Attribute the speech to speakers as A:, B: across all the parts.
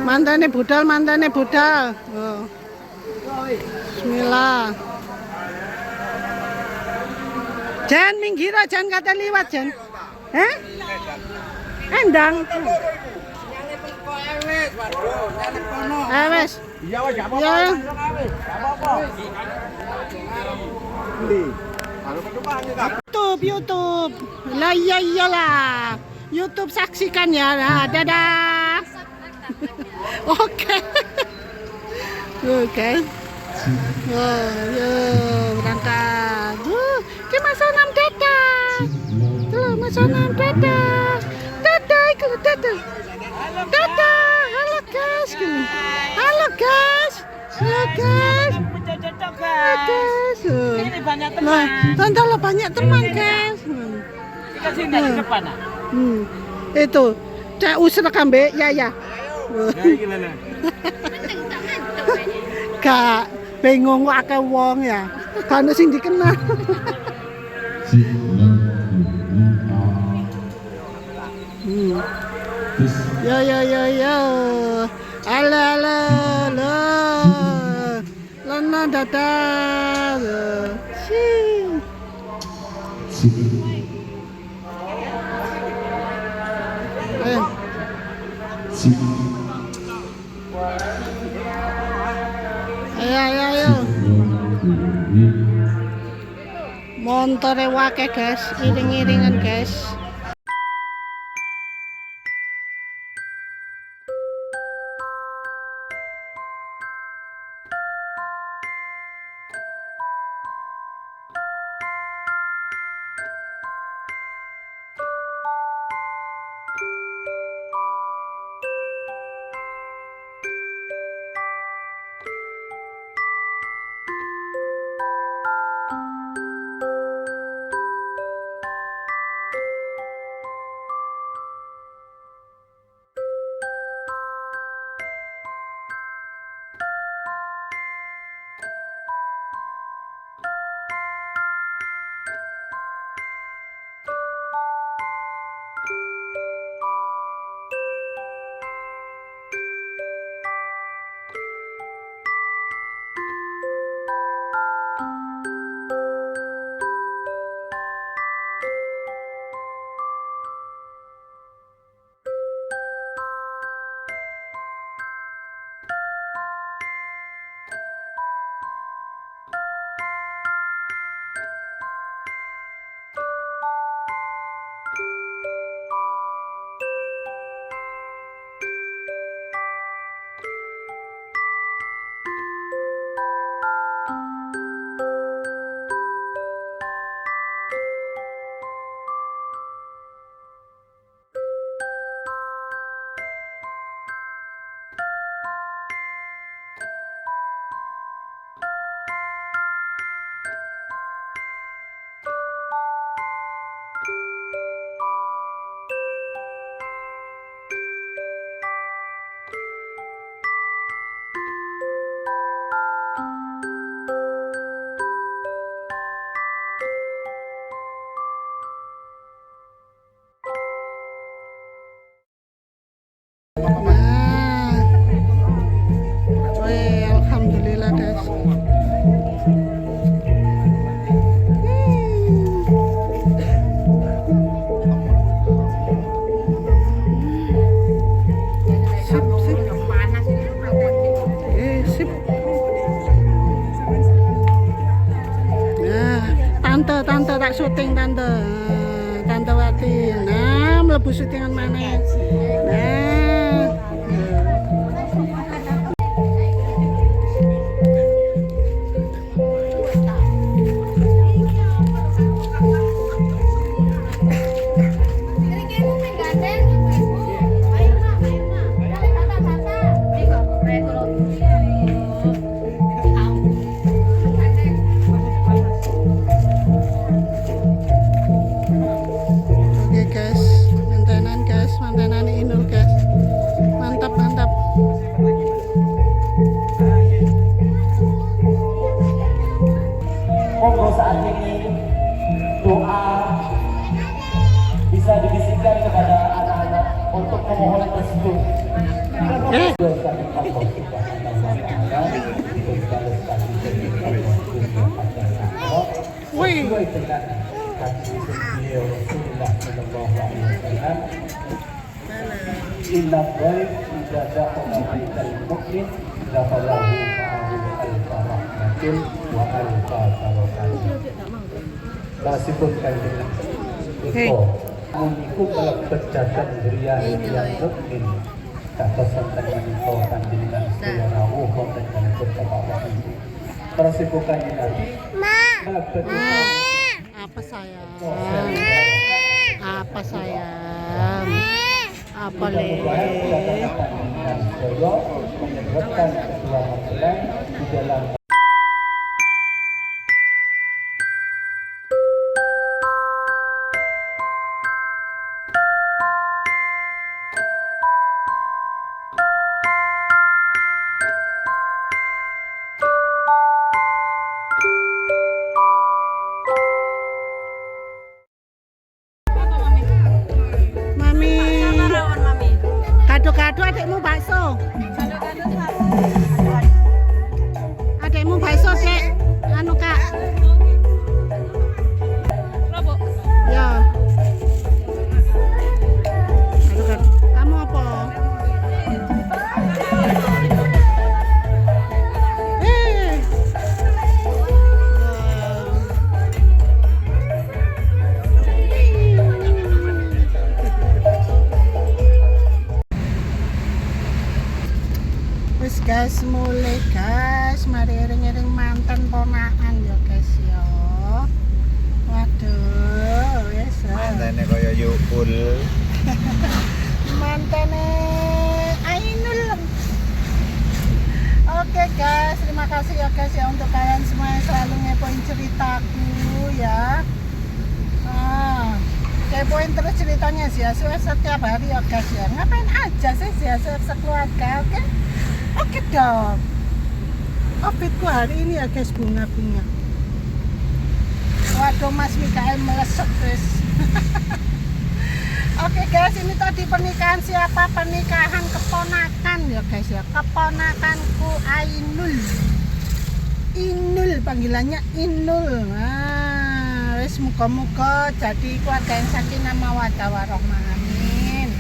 A: Mantane budal. Oh. Bismillah. Jan minggir jan kata liwat jan. Endang. Wes. Iya wes gak apa-apa. YouTube. Lah iyalah. YouTube saksikan ya. Nah, dadah. Oke. Oh, berangkat. Ke masa 6 dadah. Tuh, masa 6 dadah. Dadah, ikut dadah. Dadah. Halo guys.
B: Ini banyak teman.
A: Tonton lo banyak teman guys.
B: Kasih dari depan.
A: Itu, cak usir kambe ya. Kak, bingung kok akeh wong ya. Kan sing dikenal. Yo. Ala. Lana dadah. Ayo. Montore wake guys, iring-iringan guys. Alhamdulillah guys. Sip. Nah, tante tak syuting tante Wati. Nah, mlebu syutingan mana? Nah. Oke guys, mantenan Inul guys. Wih.
C: Inna baik tidak dapat mukmin dapat lahu al-farahmatin wa al-farahmatin. Nasibun kalian itu mengikut dalam perjalanan berian yang mukmin kata santan yang dikaukan dengan segala ruh dan dengan berkata-kata. Persibukan ini
A: Apa sayang? Apa sayang? Apa le?
C: menyebutkan kedua mempelai di dalam
A: Mami. Kado-kado adikmu bakso. Adikmu bakso, Dek. Anu, Kak. Ya. Kado-kado. Kamu apa? Wis guys, mulai guys, mari iring-iring mantan ponakan ya guys ya. Waduh, wis.
D: Mantane kaya Yukul.
A: Mantane Ainul. Oke guys, terima kasih ya guys ya untuk kalian semua yang selalu ngepoin ceritaku ya. Kepoin terus ceritanya Seserahan setiap hari ya guys ya. Ngapain aja sih Seserahan sekeluarga, oke? Oke dong. Outfitku hari ini ya guys, bunga-bunga. Waduh, Mas Mikael melesat guys. Oke guys, ini tadi pernikahan siapa? Pernikahan keponakan ya guys ya. Keponakanku Ainul. Inul panggilannya Inul. Nah, wis muga-muga jadi keluarga yang sakinah mawaddah warahmah. Amin.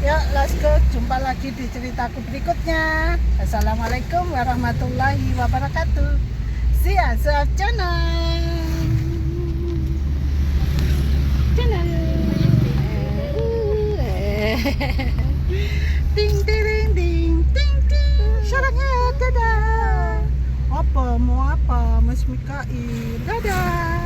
A: Yuk, let's go. Jumpa lagi di ceritaku berikutnya. Assalamualaikum warahmatullahi wabarakatuh. Seserahan channel. Ding ding ding ding ding. Syaratnya dadah. Apa mau apa Mas Mikael? Dadah.